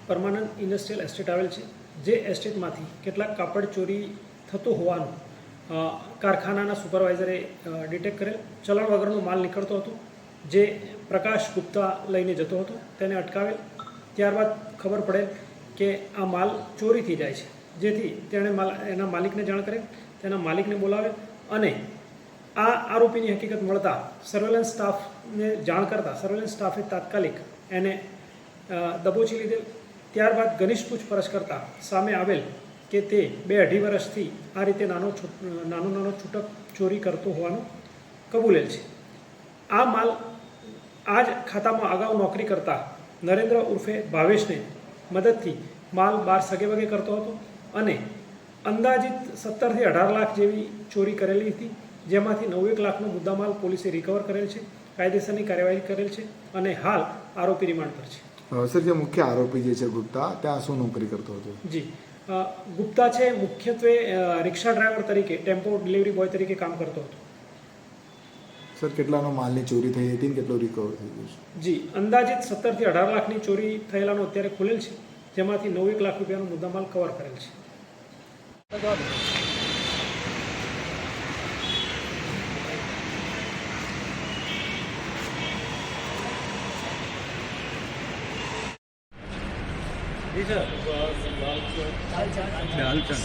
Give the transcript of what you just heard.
Permanent industrial estate આવેલ છે, જે એસ્ટેટમાંથી કેટલાક કાપડ ચોરી થતું હોવાનું કારખાનાના સુપરવાઇઝરે ડિટેક્ટ કરેલ. ચલણ વગરનો માલ નીકળતો હતો, જે પ્રકાશ ગુપ્તા લઈને જતો હતો. તેને અટકાવેલ. ત્યારબાદ ખબર પડેલ કે આ માલ ચોરી થઈ જાય છે, જેથી તેણે એના માલિકને જાણ કરેલ. તેના માલિકને બોલાવેલ અને આ આરોપીની હકીકત મળતા સર્વેલન્સ સ્ટાફને જાણ કરતાં સર્વેલન્સ સ્ટાફે તાત્કાલિક એને દબોચી લીધેલ. ત્યારબાદ ઘનિષ્ઠ પૂછપરછ કરતાં સામે આવેલ કે તે 2-2.5 વર્ષથી આ રીતે નાનો છૂટક ચોરી કરતો હોવાનું કબૂલેલ છે. આ માલ આ જ ખાતામાં અગાઉ નોકરી કરતા નરેન્દ્ર ઉર્ફે ભાવેશને મદદથી માલ બહાર સગેવગે કરતો હતો અને અંદાજિત 17 થી 18 લાખ જેવી ચોરી કરેલી હતી, જેમાંથી 9-1 લાખનો મુદ્દામાલ પોલીસે રિકવર કરેલ છે. કાયદેસરની કાર્યવાહી કરેલ છે અને હાલ આરોપી રિમાન્ડ પર છે. સર, જે મુખ્ય આરોપી જે છે ગુપ્તા, ત્યાં શું નોકરી કરતો હતો? જી, ગુપ્તા છે મુખ્યત્વે રિક્ષા ડ્રાઈવર તરીકે, ટેમ્પો ડિલિવરી બોય તરીકે કામ કરતો હતો. સર, કેટલાનો માલની ચોરી થઈ હતી, કેટલું રિકવર થઈ ગયું છે? જી, અંદાજિત 17 થી 18 લાખની ચોરી થયેલાનો અત્યારે ખુલેલ છે, જેમાંથી 9-1 લાખ રૂપિયાનો મુદ્દામાલ કવર કરેલ છે. जी सर, लालचंद